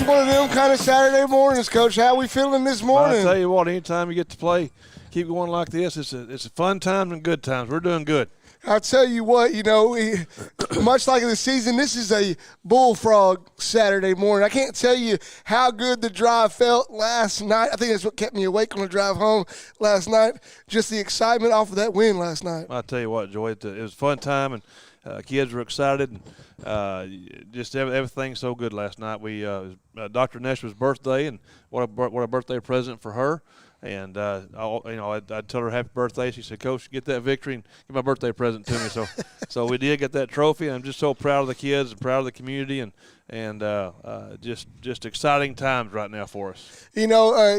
one of them kind of Saturday mornings, Coach. How we feeling this morning? I tell you what, anytime you get to play, keep going like this. It's a fun time and good times. We're doing good. I'll tell you what, much like the season, this is a bullfrog Saturday morning. I can't tell you how good the drive felt last night. I think that's what kept me awake on the drive home last night, just the excitement off of that win last night. I'll tell you what, Joy, it was a fun time, and kids were excited, and just everything so good last night. It was Dr. Nesh's birthday, and what a birthday present for her. And I'd tell her happy birthday. She said, "Coach, get that victory and give my birthday present to me." So we did get that trophy. And I'm just so proud of the kids and proud of the community, and just exciting times right now for us.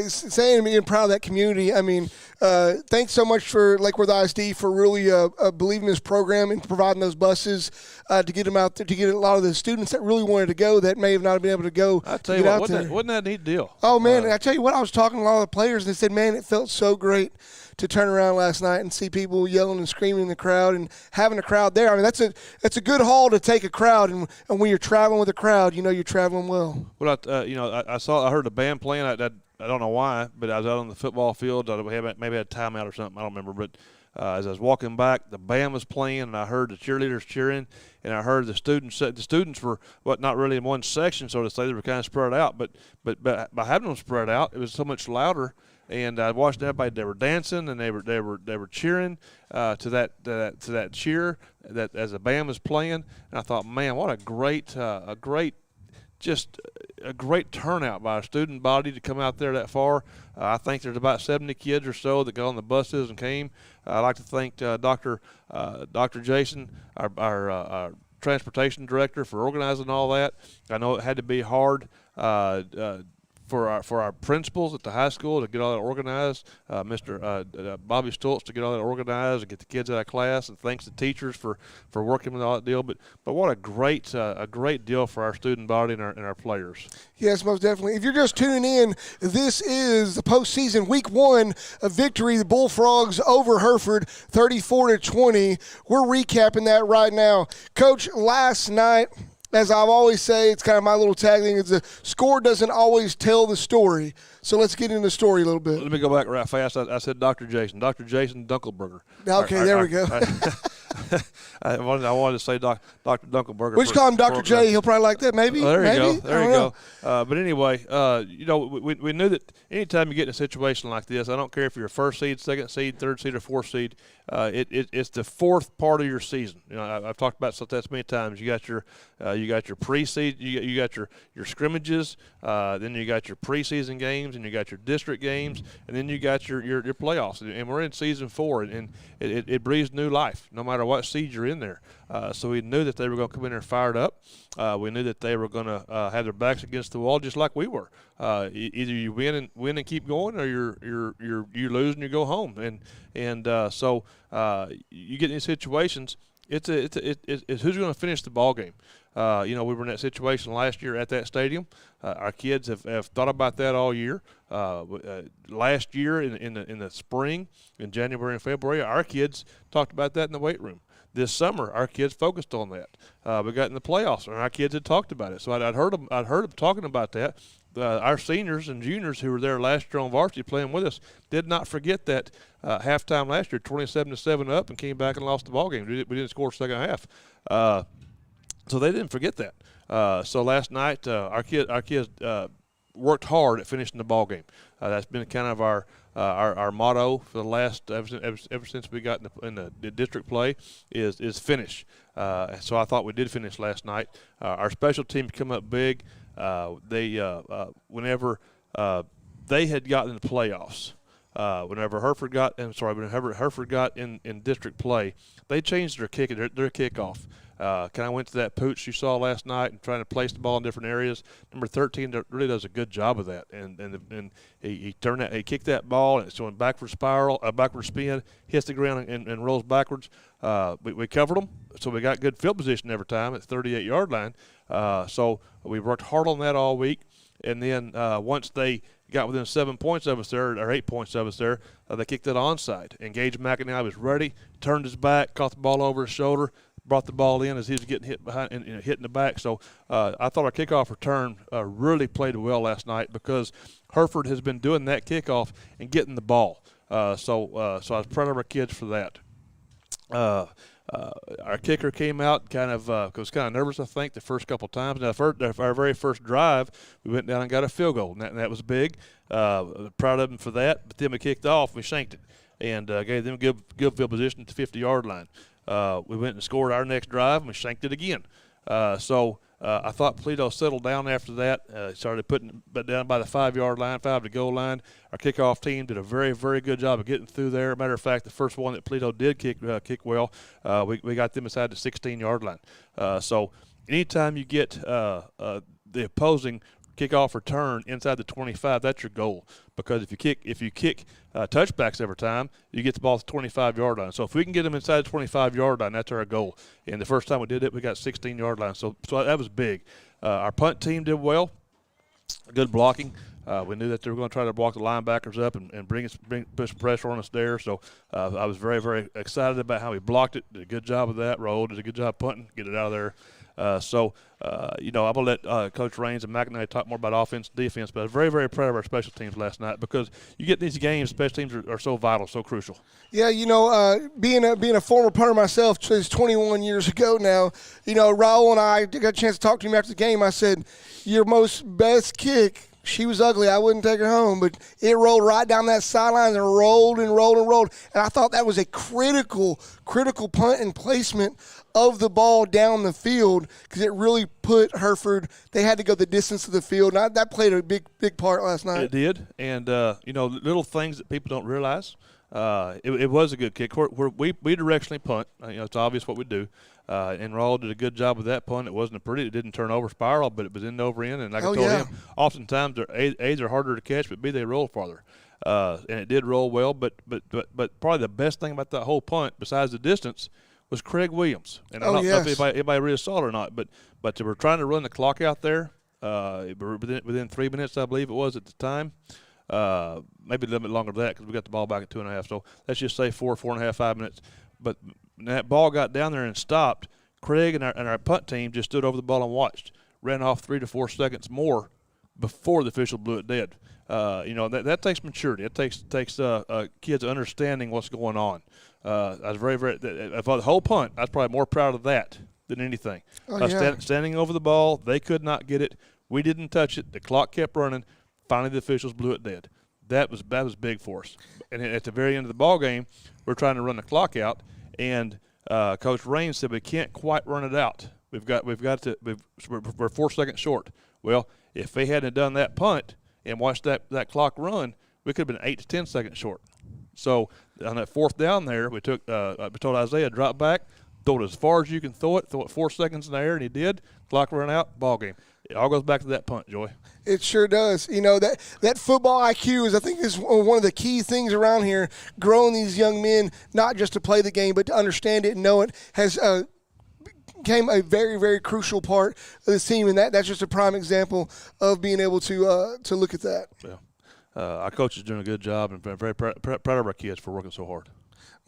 Saying being proud of that community. I mean, thanks so much for Lake-Worth ISD for really believing this program and providing those buses to get them out there, to get a lot of the students that really wanted to go that may have not been able to go. I tell you what, wasn't that a neat deal? Oh man, I tell you what, I was talking to a lot of the players and they said, man, it felt so great to turn around last night and see people yelling and screaming in the crowd and having a crowd there. I mean, that's a good haul to take a crowd, and when you're traveling with a crowd, you're traveling well. Well, I heard the band playing. I don't know why, but I was out on the football field. Maybe had a timeout or something. I don't remember. But as I was walking back, the band was playing, and I heard the cheerleaders cheering, and I heard the students. The students were not really in one section, so to say. They were kind of spread out, but by having them spread out, it was so much louder. And I watched everybody. They were dancing and they were cheering to that cheer that as the band was playing. And I thought, man, what a great turnout by a student body to come out there that far. I think there's about 70 kids or so that got on the buses and came. I'd like to thank Dr. Jason, our transportation director, for organizing all that. I know it had to be hard. For our principals at the high school to get all that organized, Mr. Bobby Stoltz to get all that organized and get the kids out of class, and thanks to teachers for working with all that deal. But what a great deal for our student body and our players. Yes, most definitely. If you're just tuning in, this is the postseason week 1 of victory. The Bullfrogs over Hereford, 34-20. We're recapping that right now, Coach. Last night, as I've always say, it's kind of my little tag thing, is the score doesn't always tell the story. So let's get into the story a little bit. Let me go back right fast. I said Dr. Jason Dunkelberger. Okay, there we go. I wanted to say Dr. Dunkelberger. We just call him Dr. J. He'll probably like that, maybe. Well, there maybe? you go. There you go. But anyway, we knew that anytime you get in a situation like this, I don't care if you're a first seed, second seed, third seed, or fourth seed, it's the fourth part of your season. I've talked about that many times. You got your pre-seed, you got your scrimmages, then you got your preseason games, and you got your district games, and then you got your playoffs. And we're in season 4, and it breathes new life no matter what seed you're in there. So we knew that they were going to come in there fired up. We knew that they were going to have their backs against the wall just like we were. Either you win and keep going, or you lose and you go home. So you get in these situations. It's who's going to finish the ball game. We were in that situation last year at that stadium. Our kids have thought about that all year. Last year in the spring, in January and February, our kids talked about that in the weight room. This summer, our kids focused on that. We got in the playoffs, and our kids had talked about it. So I'd heard them talking about that. Our seniors and juniors who were there last year on varsity playing with us did not forget that halftime last year, 27-7 up, and came back and lost the ball game. We didn't score second half. So they didn't forget that. So last night, our kids worked hard at finishing the ball game. That's been kind of our motto for the last ever since we got in the district play is finish. So I thought we did finish last night. Our special teams come up big. Whenever they had gotten in the playoffs, whenever Hereford got in district play, they changed their kickoff. Kind of went to that pooch you saw last night and trying to place the ball in different areas. Number 13 really does a good job of that, and he kicked that ball, and it's going backward spin, hits the ground and rolls backwards. We covered them, so we got good field position every time at the 38-yard line. So we worked hard on that all week, and then once they got within 7 points of us there, or 8 points of us there, they kicked it onside. And Gage McIntyre was ready, turned his back, caught the ball over his shoulder, brought the ball in as he was getting hit behind and hitting the back. So I thought our kickoff return really played well last night because Hereford has been doing that kickoff and getting the ball. So I was proud of our kids for that. Our kicker came out was kind of nervous, I think, the first couple times. Now, our very first drive, we went down and got a field goal, and that was big. Proud of him for that. But then we kicked off, we shanked it, and gave them good field position at the 50-yard line. We went and scored our next drive, and we shanked it again. I thought Toledo settled down after that. Started putting it down by the 5-yard line, 5-to-goal line. Our kickoff team did a very, very good job of getting through there. Matter of fact, the first one that Toledo did kick well, we got them inside the 16-yard line. So anytime you get the opposing kickoff return inside the 25, that's your goal. Because if you kick touchbacks every time, you get the ball to the 25-yard line. So if we can get them inside the 25-yard line, that's our goal. And the first time we did it, we got 16-yard line. So that was big. Our punt team did well. Good blocking. We knew that they were going to try to block the linebackers up and push pressure on us there. So I was very, very excited about how we blocked it. Did a good job of that. Roll did a good job punting, get it out of there. I'm going to let Coach Raines and McInerney talk more about offense and defense, but I was very, very proud of our special teams last night because you get these games, special teams are so vital, so crucial. Yeah, being a former punter myself, it's 21 years ago now, Raul and I got a chance to talk to him after the game. I said, your best kick, she was ugly. I wouldn't take her home, but it rolled right down that sideline and rolled and rolled and rolled. And I thought that was a critical punt and placement of the ball down the field because it really put Hereford. They had to go the distance of the field. And that played a big part last night. It did. And, little things that people don't realize. It was a good kick. We directionally punt. It's obvious what we do. And Raul did a good job with that punt. It didn't turn over spiral, but it was end over end. And like I told him, oftentimes A's are harder to catch, but B, they roll farther. And it did roll well. But probably the best thing about that whole punt, besides the distance, was Craig Williams. And I don't know if anybody really saw it or not, but they were trying to run the clock out there within 3 minutes, I believe it was at the time. Maybe a little bit longer than that because we got the ball back at 2.5. So let's just say 4.5, 5 minutes. But when that ball got down there and stopped, Craig and our punt team just stood over the ball and watched. Ran off 3 to 4 seconds more before the official blew it dead. That takes maturity. It takes kids understanding what's going on. I was very, very – for the whole punt, I was probably more proud of that than anything. Standing over the ball, they could not get it. We didn't touch it. The clock kept running. Finally, the officials blew it dead. That was big for us. And at the very end of the ball game, we're trying to run the clock out, and Coach Raines said we can't quite run it out. We're 4 seconds short. Well, if they hadn't done that punt and watched that clock run, we could have been 8 to 10 seconds short. So on that fourth down there, we told Isaiah, drop back, throw it as far as you can throw it 4 seconds in the air, and he did. Clock ran out, ball game. It all goes back to that punt, Joy. It sure does. That football IQ I think is one of the key things around here, growing these young men, not just to play the game, but to understand it and know it, has became a very, very crucial part of this team, and that's just a prime example of being able to look at that. Yeah. Our coach is doing a good job, and very proud of our kids for working so hard.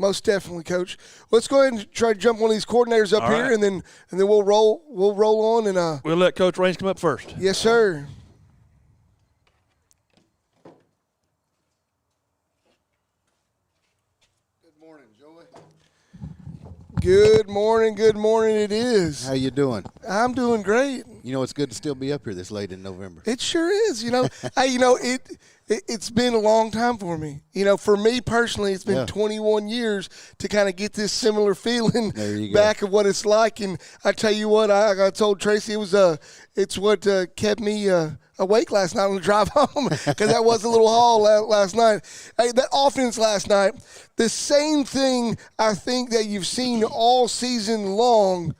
Most definitely, Coach. Let's go ahead and try to jump one of these coordinators up here, right. and then we'll roll on and we'll let Coach Raines come up first. Yes, sir. Good morning, Joey. Good morning. It is. How you doing? I'm doing great. It's good to still be up here this late in November. It sure is. It's been a long time for me. For me personally, it's been 21 years to kind of get this similar feeling back of what it's like. And I tell you what, I told Tracy it's what kept me awake last night on the drive home because that was a little haul last night. Hey, that offense last night, the same thing I think that you've seen all season long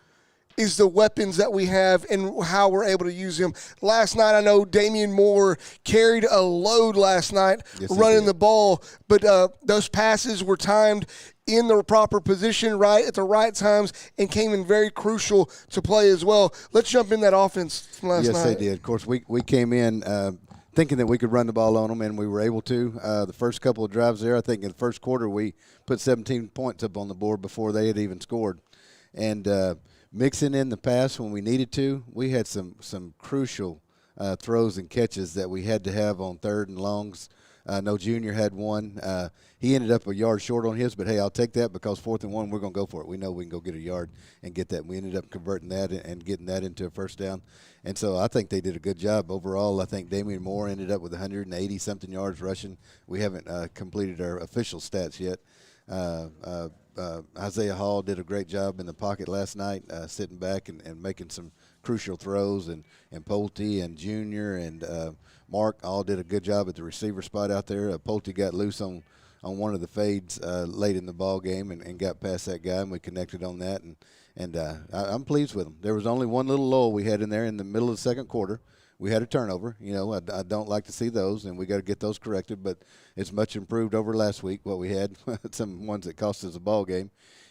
is the weapons that we have and how we're able to use them. Last night, I know Damian Moore carried a load last night running the ball, but those passes were timed in the proper position, right at the right times, and came in very crucial to play as well. Let's jump in that offense from last night. Yes, they did. Of course, we came in thinking that we could run the ball on them, and we were able to. The first couple of drives there, I think in the first quarter, we put 17 points up on the board before they had even scored. And mixing in the pass when we needed to, we had some crucial throws and catches that we had to have on third and longs. No, Junior had one. He ended up a yard short on his, but, hey, I'll take that because 4th and 1, we're going to go for it. We know we can go get a yard and get that. We ended up converting that and getting that into a first down. And so I think they did a good job. Overall, I think Damian Moore ended up with 180-something yards rushing. We haven't completed our official stats yet. Isaiah Hall did a great job in the pocket last night, sitting back and making some crucial throws, and Pulte and Junior and Mark all did a good job at the receiver spot out there. Pulte got loose on one of the fades late in the ball game and got past that guy, and we connected on that. And I'm pleased with them. There was only one little lull we had in there in the middle of the second quarter. We had a turnover. I don't like to see those, and we got to get those corrected. But it's much improved over last week, what we had, some ones that cost us a ball game.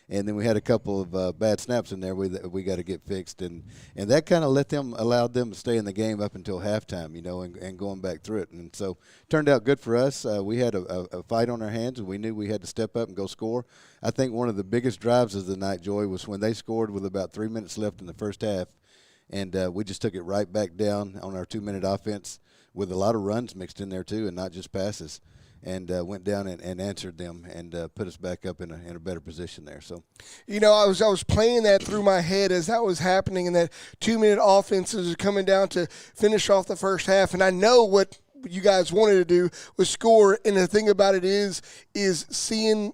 And then we had a couple of bad snaps in there we got to get fixed. And that kind of allowed them to stay in the game up until halftime, and going back through it. And so it turned out good for us. We had a fight on our hands, and we knew we had to step up and go score. I think one of the biggest drives of the night, Joy, was when they scored with about 3 minutes left in the first half. And we just took it right back down on our 2-minute offense with a lot of runs mixed in there too, and not just passes. And went down and answered them and put us back up in a better position there. So, I was playing that through my head as that was happening, and that 2-minute offense was coming down to finish off the first half. And I know what you guys wanted to do was score. And the thing about it is seeing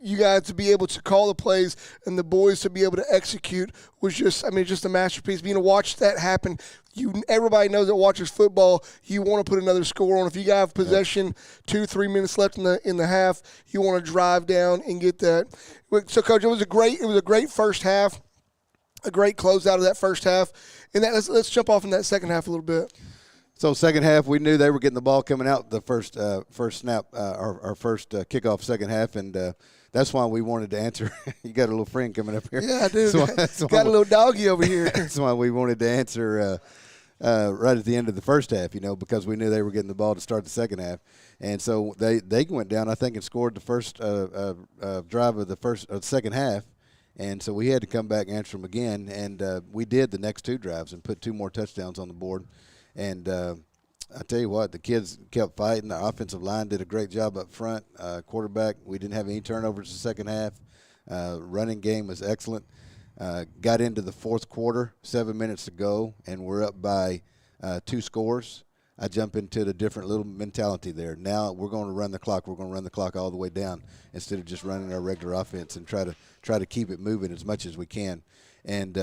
you guys to be able to call the plays and the boys to be able to execute was just a masterpiece. Being to watch that happen, everybody knows that watches football, you want to put another score on. If you have possession, 2-3 minutes left in the half, you want to drive down and get that. So, Coach, it was a great first half, a great closeout of that first half. And let's jump off in that second half a little bit. So second half, we knew they were getting the ball coming out the first snap, our first kickoff second half, and that's why we wanted to answer. You got a little friend coming up here. Yeah, I do. Got a little doggy over here. That's why we wanted to answer right at the end of the first half, because we knew they were getting the ball to start the second half. And so they went down, I think, and scored the first drive of the second half. And so we had to come back and answer them again. And we did the next 2 drives and put 2 more touchdowns on the board. And I tell you what, the kids kept fighting. The offensive line did a great job up front. Quarterback, we didn't have any turnovers in the second half. Running game was excellent. Got into the fourth quarter, 7 minutes to go, and we're up by 2 scores. I jump into the different little mentality there. Now we're going to run the clock. We're going to run the clock all the way down instead of just running our regular offense and try to keep it moving as much as we can. And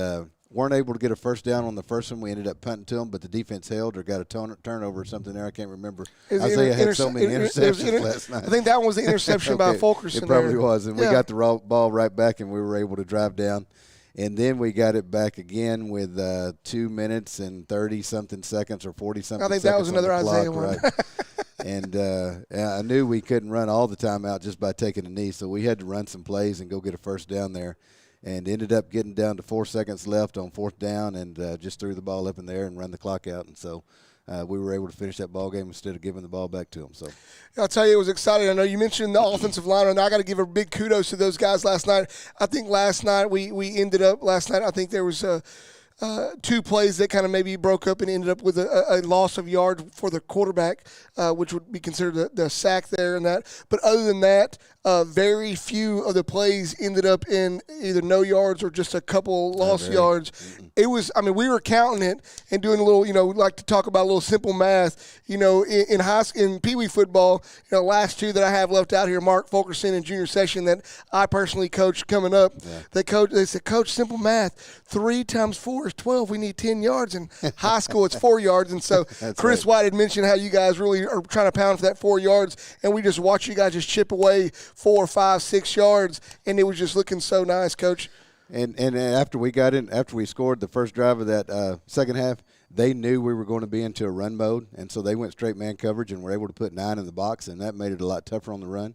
weren't able to get a first down on the first one. We ended up punting to them, but the defense held or got a turnover or something there. I can't remember. Isaiah had so many interceptions last night. I think that was the interception by Fulkerson. It probably was, and we got the ball right back, and we were able to drive down. And then we got it back again with 2 minutes and 30-something seconds or 40-something seconds. I think that was another Isaiah clock, one. Right? And I knew we couldn't run all the time out just by taking a knee, so we had to run some plays and go get a first down there. And ended up getting down to 4 seconds left on fourth down and just threw the ball up in there and run the clock out. And so we were able to finish that ball game instead of giving the ball back to them. So I'll tell you, it was exciting. I know you mentioned the offensive line, and I got to give a big kudos to those guys last night. I think last night we ended up last night. I think there was 2 plays that kind of maybe broke up and ended up with a loss of yards for the quarterback, which would be considered the sack there and that. But other than that, very few of the plays ended up in either no yards or just a couple lost yards. Mm-mm. It was, we were counting it and doing a little, we like to talk about a little simple math. In Pee Wee football, last 2 that I have left out here, Mark Fulkerson and Junior Session that I personally coached coming up. Yeah. They said, Coach, simple math. 3 times 4 is 12. We need 10 yards. In high school, it's 4 yards. And so Chris White had mentioned how you guys really are trying to pound for that 4 yards, and we just watch you guys just chip away 4, 5, 6 yards, and it was just looking so nice, Coach. And after we scored the first drive of that second half, they knew we were going to be into a run mode, and so they went straight man coverage and were able to put 9 in the box, and that made it a lot tougher on the run.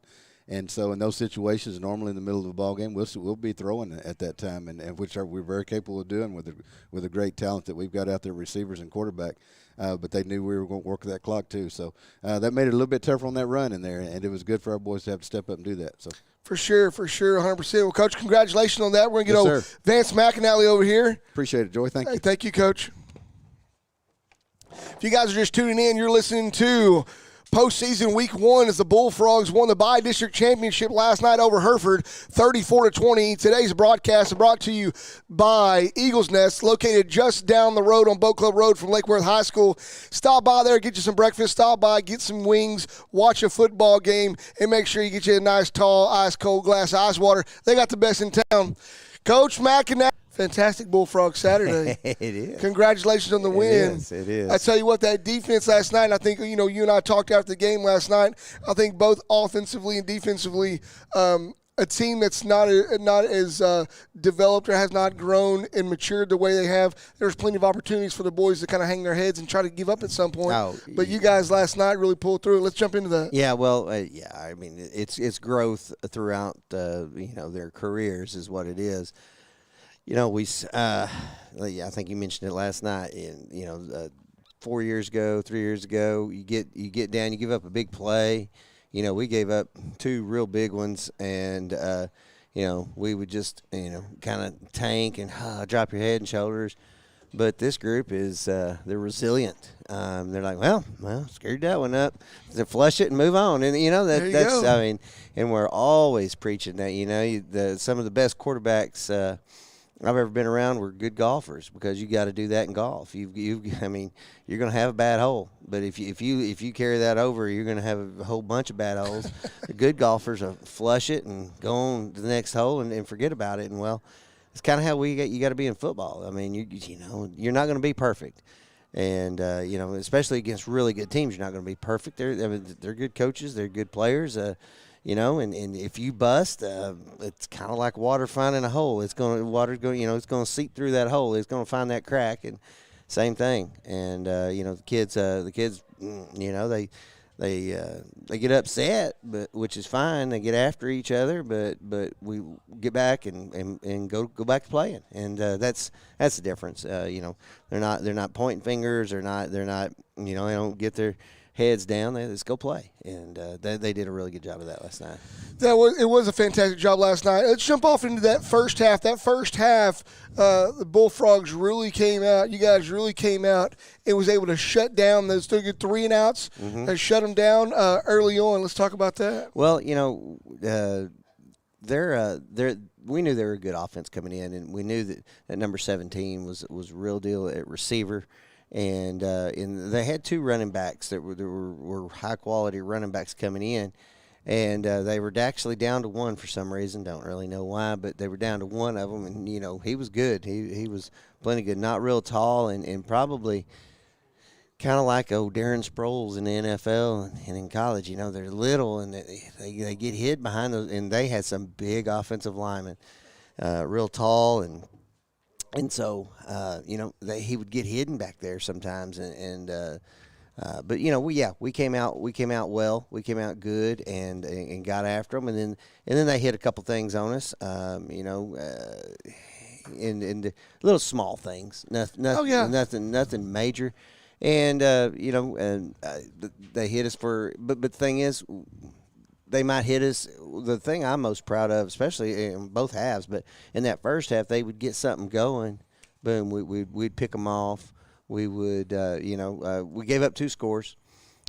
And so in those situations, normally in the middle of a ball game, we'll be throwing at that time, and which we're very capable of doing with the great talent that we've got out there, receivers and quarterback. But they knew we were going to work that clock too. So that made it a little bit tougher on that run in there, and it was good for our boys to have to step up and do that. So. For sure, 100%. Well, Coach, congratulations on that. We're going to get Vance McAnally over here. Appreciate it, Joy. Thank you. Thank you, Coach. If you guys are just tuning in, you're listening to postseason week 1 as the Bullfrogs won the Bi-District Championship last night over Hereford, 34-20. Today's broadcast is brought to you by Eagles Nest, located just down the road on Boat Club Road from Lake Worth High School. Stop by there, get you some breakfast. Stop by, get some wings, watch a football game, and make sure you get you a nice, tall, ice-cold glass of ice water. They got the best in town. Coach McAnally. Fantastic Bullfrog Saturday. It is. Congratulations on the win. It is. I tell you what, that defense last night, I think, you and I talked after the game last night, I think both offensively and defensively, a team that's not as developed or has not grown and matured the way they have, there's plenty of opportunities for the boys to kind of hang their heads and try to give up at some point. But you guys last night really pulled through. Let's jump into that. Yeah, well, I mean, it's growth throughout, their careers is what it is. I think you mentioned it last night. And 4 years ago, 3 years ago, you get down, you give up a big play. We gave up 2 real big ones, and we would just kind of tank and drop your head and shoulders. But this group is they're resilient. They're like, well, screwed that one up. They flush it and move on, and that's go. I mean, and we're always preaching that. Some of the best quarterbacks I've ever been around were good golfers, because you got to do that in golf. You're going to have a bad hole, but if you carry that over, you're going to have a whole bunch of bad holes. The good golfers flush it and go on to the next hole and forget about it. And well, it's kind of how you got to be in football. I mean, you're not going to be perfect, and especially against really good teams, you're not going to be perfect. They're good coaches, they're good players. And if you bust, it's kind of like water finding a hole. It's going to seep through that hole. It's going to find that crack, and same thing. And the kids, they get upset, but which is fine. They get after each other, but we get back and go back to playing, and that's the difference. They're not pointing fingers. They're not. They don't get their heads down. They just go play, and they did a really good job of that last night. It was a fantastic job last night. Let's jump off into that first half. That first half, the Bullfrogs really came out. You guys really came out and was able to shut down those 3 and outs. Mm-hmm. Shut them down early on. Let's talk about that. Well, we knew they were a good offense coming in, and we knew that number 17 was real deal at receiver. And they had 2 running backs that were high-quality running backs coming in. And they were actually down to 1 for some reason. Don't really know why, but they were down to 1 of them. And, he was good. He was plenty good. Not real tall, and probably kind of like Darren Sproles in the NFL and in college. They're little, and they get hid behind those. And they had some big offensive linemen, real tall, and so, he would get hidden back there sometimes, but we came out well, we came out good, and got after them, and then they hit a couple things on us, and the little small things, nothing major, and they hit us but the thing is, they might hit us. The thing I'm most proud of, especially in both halves, but in that first half, they would get something going. Boom, we'd pick them off. We would, we gave up 2 scores,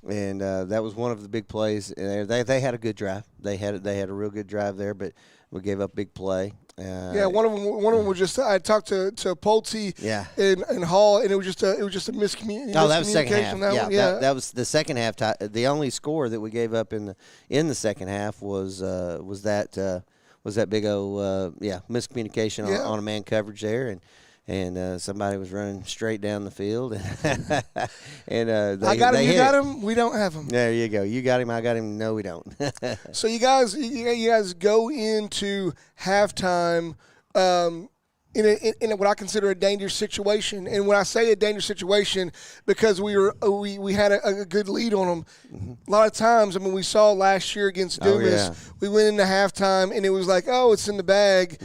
and that was one of the big plays. They had a good drive. They had a real good drive there, but we gave up a big play. One of them was just. I talked to Pulte and Hall, and it was just a miscommunication. Oh, that was second half. That was the second half. The only score that we gave up in the second half was that big old miscommunication on a man coverage there, and somebody was running straight down the field, and I got him. You got him. We don't have him. There you go. You got him. I got him. No, we don't. So you guys go into halftime. in what I consider a dangerous situation. And when I say a dangerous situation, because we had a good lead on them. Mm-hmm. A lot of times, I mean, we saw last year against Dumas, we went into halftime and it was like, oh, it's in the bag,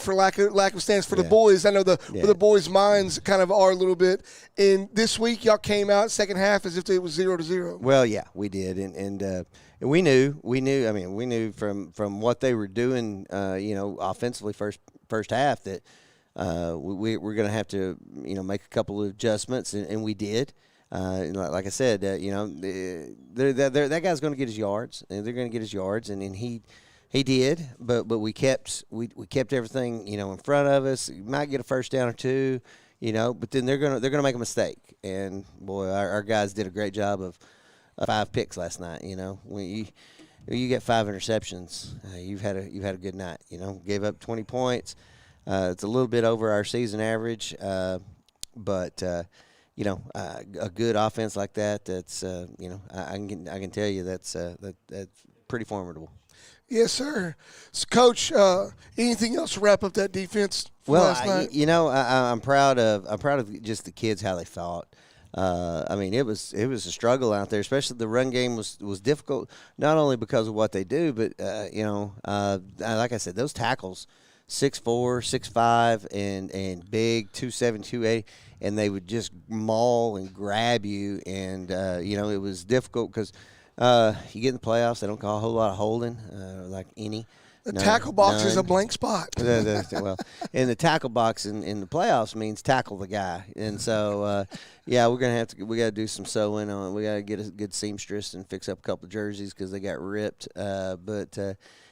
for lack of stance for the boys. I know where the boys' minds kind of are a little bit. And this week, y'all came out second half as if it was 0-0. Well, yeah, we did, and we knew. I mean, we knew from what they were doing, offensively first half that we're going to have to, make a couple of adjustments, and we did. Like I said, that guy's going to get his yards, and they're going to get his yards, and he did. But we kept everything, in front of us. You might get a first down or two, but then they're gonna make a mistake. And boy, our guys did a great job of 5 picks last night. When you get 5 interceptions, you've had a good night. Gave up 20 points. It's a little bit over our season average, but a good offense like that. That's I can tell you that's pretty formidable. Yes, sir. So, Coach, anything else to wrap up that defense from last night? I'm proud of just the kids, how they fought. I mean, it was a struggle out there, especially the run game was difficult, not only because of what they do, but like I said, those tackles, 6'4", 6'5", and big, 270, 280, and they would just maul and grab you, and it was difficult because you get in the playoffs, they don't call a whole lot of holding, like any. The tackle box is a blank spot. Well, and the tackle box in the playoffs means tackle the guy, and so we got to do some sewing on. We got to get a good seamstress and fix up a couple of jerseys because they got ripped. But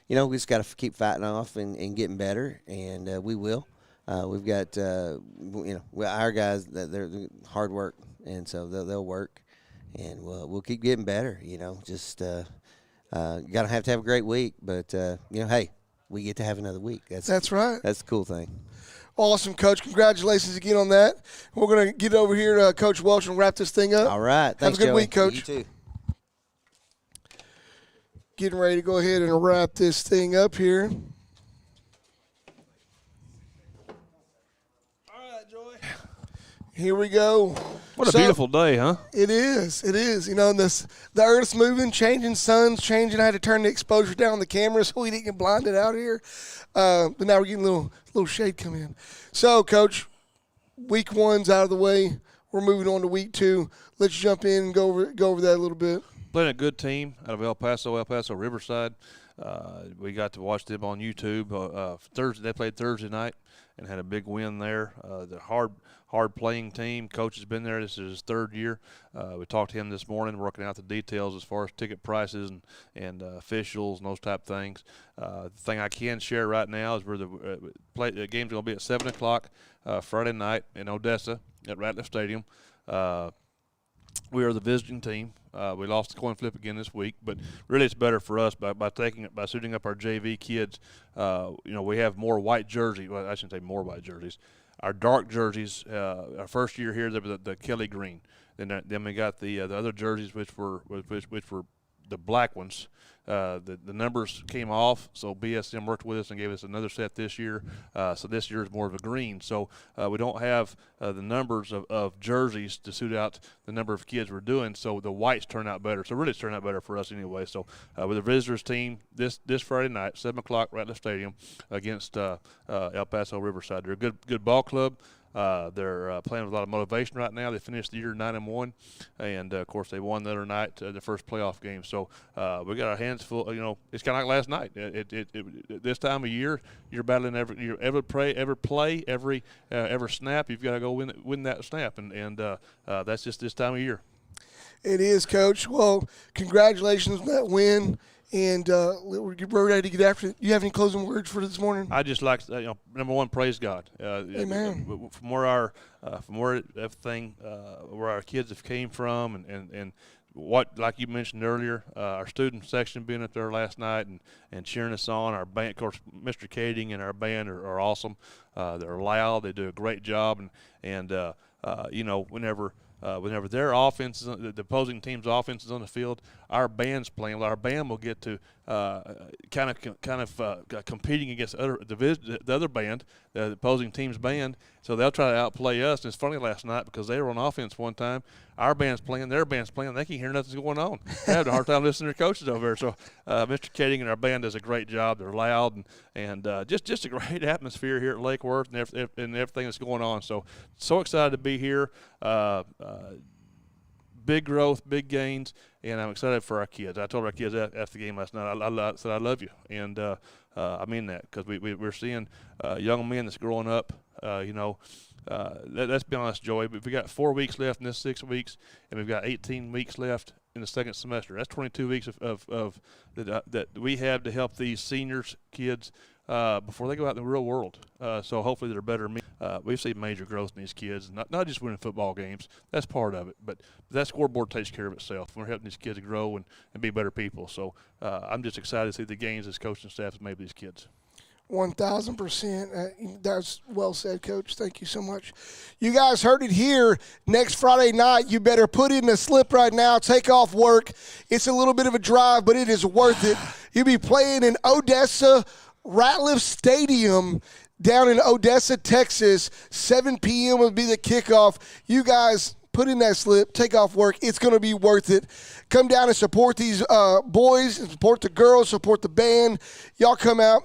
we just got to keep fighting off and getting better, and we will. We've got our guys that they're hard work, and so they'll work, and we'll keep getting better. Just. Gotta have to have a great week, but hey, we get to have another week. That's right. That's the cool thing. Awesome, Coach. Congratulations again on that. We're gonna get over here to Coach Welch and wrap this thing up. All right. Thanks, have a good Joey. week, Coach. You too. Getting ready to go ahead and wrap this thing up here. All right, Joy. Here we go. What a beautiful day, huh? It is. It is. And the earth's moving, changing, sun's changing. I had to turn the exposure down on the camera so we didn't get blinded out here. But now we're getting a little shade come in. So, Coach, week 1's out of the way. We're moving on to week 2. Let's jump in and go over that a little bit. Playing a good team out of El Paso Riverside. We got to watch them on YouTube. Thursday, they played Thursday night and had a big win there. The hard playing team. Coach has been there. This is his 3rd year. We talked to him this morning, working out the details as far as ticket prices and officials and those type of things. The thing I can share right now is the game's going to be at 7 o'clock Friday night in Odessa at Ratliff Stadium. We are the visiting team. We lost the coin flip again this week, but really it's better for us by suiting up our JV kids. We have more white jerseys. Well, I shouldn't say more white jerseys. Our dark jerseys, our first year here, they were the Kelly green. Then we got the other jerseys, which were the black ones. The numbers came off, so BSM worked with us and gave us another set this year. So this year is more of a green. So we don't have the numbers of jerseys to suit out the number of kids we're doing. So the whites turn out better. So really, it's turned out better for us anyway. So with the visitors team this Friday night, 7 o'clock, Ratliff Stadium against El Paso Riverside. They're a good ball club. They're playing with a lot of motivation right now. They finished the year 9-1, and of course they won the other night, the first playoff game. So we got our hands full. It's kind of like last night. This time of year, you're battling every play, every snap. You've got to go win that snap, and that's just this time of year. It is, Coach. Well, congratulations on that win. And we're ready to get after it. You have any closing words for this morning? I just like to, number one, praise God. Amen. From where everything, where our kids have came from, and what, like you mentioned earlier, our student section being up there last night and cheering us on. Our band, of course, Mr. Kading and our band are awesome. They're loud. They do a great job, and whenever their offense, the opposing team's offense is on the field, our band's playing. Our band will get to competing against the other band, the opposing team's band. So they'll try to outplay us. And it's funny last night because they were on offense one time. Our band's playing, their band's playing. They can't hear nothing's going on. They have a hard time listening to their coaches over there. So Mr. Kading and our band does a great job. They're loud and just a great atmosphere here at Lake Worth and everything that's going on. So excited to be here. Big growth, big gains, and I'm excited for our kids. I told our kids after the game last night, I said I love you, and I mean that because we're seeing young men that's growing up. Let's be honest, Joey. But we got 4 weeks left in this 6 weeks, and we've got 18 weeks left in the second semester. That's 22 weeks of that we have to help these seniors, kids, before they go out in the real world. So hopefully they're better. We've seen major growth in these kids, not just winning football games. That's part of it, but that scoreboard takes care of itself. We're helping these kids grow and be better people. So I'm just excited to see the gains this coaching staff has made with these kids. 1,000%. That's well said, Coach. Thank you so much. You guys heard it here. Next Friday night, you better put in a slip right now. Take off work. It's a little bit of a drive, but it is worth it. You'll be playing in Odessa Ratliff Stadium down in Odessa, Texas. 7 p.m. will be the kickoff. You guys put in that slip, take off work. It's going to be worth it. Come down and support these boys, and support the girls, support the band. Y'all come out,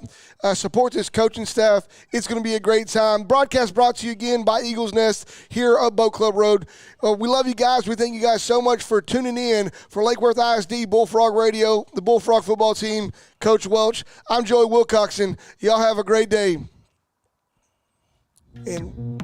support this coaching staff. It's going to be a great time. Broadcast brought to you again by Eagles Nest here up Boat Club Road. We love you guys. We thank you guys so much for tuning in for Lake Worth ISD Bullfrog Radio, the Bullfrog football team, Coach Welch. I'm Joey Wilcoxon. Y'all have a great day. And